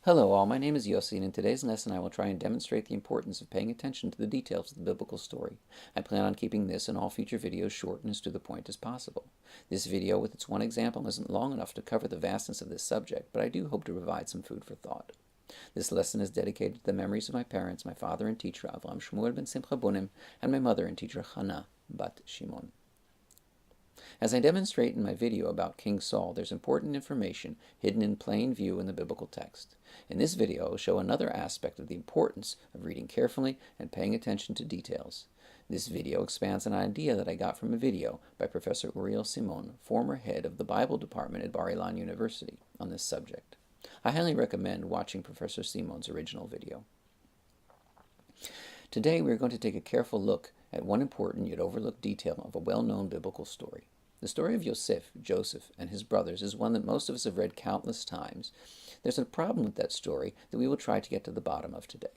Hello all, my name is Yossi, and in today's lesson I will try and demonstrate the importance of paying attention to the details of the biblical story. I plan on keeping this and all future videos short and as to the point as possible. This video with its one example isn't long enough to cover the vastness of this subject, but I do hope to provide some food for thought. This lesson is dedicated to the memories of my parents, my father and teacher Avram Shmuel ben Simcha Bunim, and my mother and teacher Hannah bat Shimon. As I demonstrate in my video about King Saul, there's important information hidden in plain view in the biblical text. In this video, I'll show another aspect of the importance of reading carefully and paying attention to details. This video expands an idea that I got from a video by Professor Uriel Simon, former head of the Bible department at Bar-Ilan University, on this subject. I highly recommend watching Professor Simon's original video. Today, we are going to take a careful look at one important yet overlooked detail of a well-known biblical story. The story of Yosef, Joseph, and his brothers is one that most of us have read countless times. There's a problem with that story that we will try to get to the bottom of today.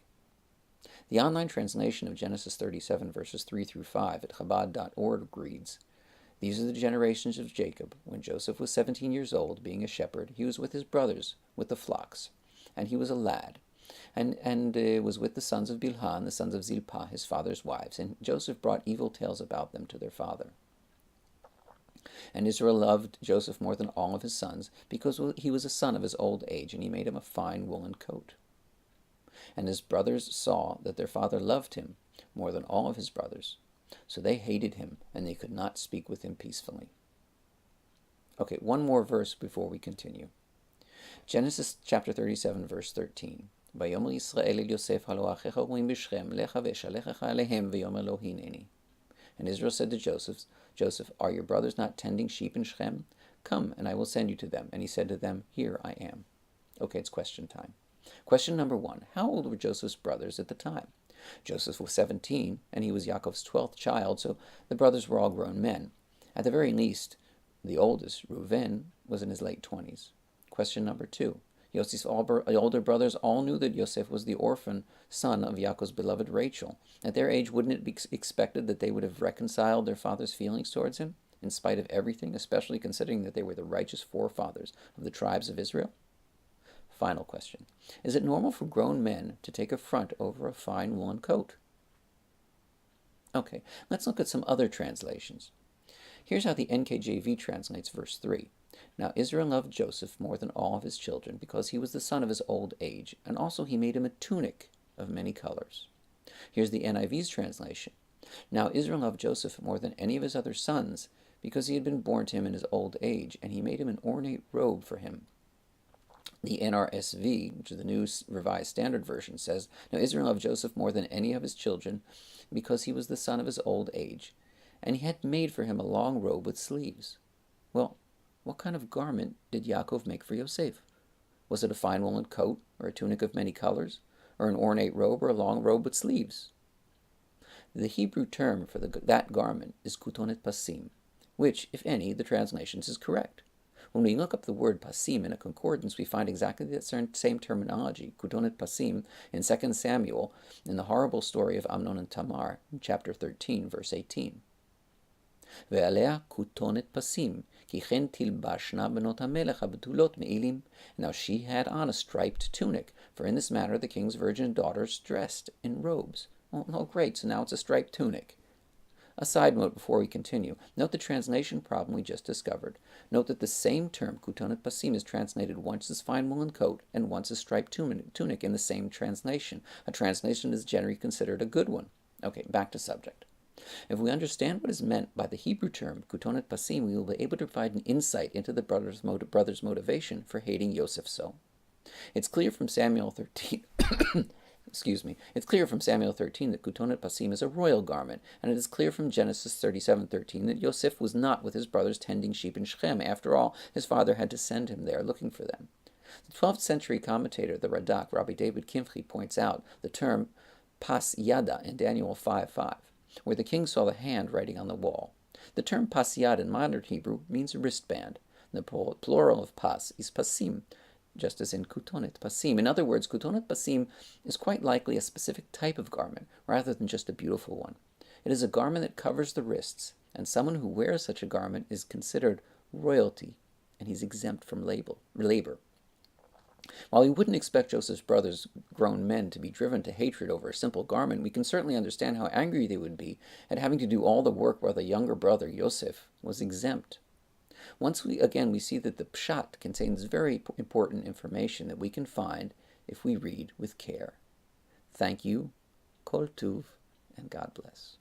The online translation of Genesis 37, verses 3 through 5 at Chabad.org reads, "These are the generations of Jacob. When Joseph was 17 years old, being a shepherd, he was with his brothers, with the flocks, and he was a lad, and was with the sons of Bilhah, the sons of Zilpah, his father's wives, and Joseph brought evil tales about them to their father. And Israel loved Joseph more than all of his sons, because he was a son of his old age, and he made him a fine woolen coat. And his brothers saw that their father loved him more than all of his brothers, so they hated him, and they could not speak with him peacefully." Okay, one more verse before we continue. Genesis chapter 37, verse 13. "Vayomer Yisrael el Yosef halo achecha roim b'Shechem, lecha v'shalechecha alehem v'yomer lo hineni." And Israel said to Joseph, "Are your brothers not tending sheep in Shechem? Come, and I will send you to them." And he said to them, "Here I am." Okay, it's question time. Question number 1. How old were Joseph's brothers at the time? Joseph was 17, and he was Yaakov's 12th child, so the brothers were all grown men. At the very least, the oldest, Reuven, was in his late 20s. Question number 2. Yosef's older brothers all knew that Yosef was the orphan son of Yaakov's beloved Rachel. At their age, wouldn't it be expected that they would have reconciled their father's feelings towards him, in spite of everything, especially considering that they were the righteous forefathers of the tribes of Israel? Final question. Is it normal for grown men to take a front over a fine woolen coat? Okay, let's look at some other translations. Here's how the NKJV translates verse 3. "Now Israel loved Joseph more than all of his children, because he was the son of his old age, and also he made him a tunic of many colors." Here's the NIV's translation. "Now Israel loved Joseph more than any of his other sons, because he had been born to him in his old age, and he made him an ornate robe for him." The NRSV, which is the New Revised Standard Version, says, "Now Israel loved Joseph more than any of his children, because he was the son of his old age, and he had made for him a long robe with sleeves." Well, what kind of garment did Yaakov make for Yosef? Was it a fine woolen coat, or a tunic of many colors, or an ornate robe, or a long robe with sleeves? The Hebrew term for that garment is K'tonet Pasim, which, if any, the translations is correct. When we look up the word pasim in a concordance, we find exactly the same terminology, K'tonet Pasim, in 2 Samuel, in the horrible story of Amnon and Tamar, in chapter 13, verse 18. "Ve'alea K'tonet Pasim, ki chen tilbashna benot hamelech habetulot me'ilim." Now she had on a striped tunic, for in this manner the king's virgin daughters dressed in robes. Oh, great, so now it's a striped tunic. A side note before we continue. Note the translation problem we just discovered. Note that the same term, K'tonet Pasim, is translated once as fine woolen coat and once as striped tunic in the same translation. A translation is generally considered a good one. Okay, back to subject. If we understand what is meant by the Hebrew term, K'tonet Pasim, we will be able to provide an insight into the brothers' motivation for hating Yosef so. It's clear from Samuel 13... It's clear from Samuel 13 that K'tonet Pasim is a royal garment, and it is clear from Genesis 37:13 that Yosef was not with his brothers tending sheep in Shechem. After all, his father had to send him there looking for them. The 12th century commentator, the Radak, Rabbi David Kimchi, points out the term pas yada in Daniel 5:5, where the king saw the hand writing on the wall. The term pas yad in modern Hebrew means a wristband. The plural of pas is pasim, just as in K'tonet Pasim. In other words, K'tonet Pasim is quite likely a specific type of garment, rather than just a beautiful one. It is a garment that covers the wrists, and someone who wears such a garment is considered royalty, and he's exempt from labor. While we wouldn't expect Joseph's brothers, grown men, to be driven to hatred over a simple garment, we can certainly understand how angry they would be at having to do all the work while the younger brother, Yosef, was exempt. Once we see that the Pshat contains very important information that we can find if we read with care. Thank you, Kol Tuv, and God bless.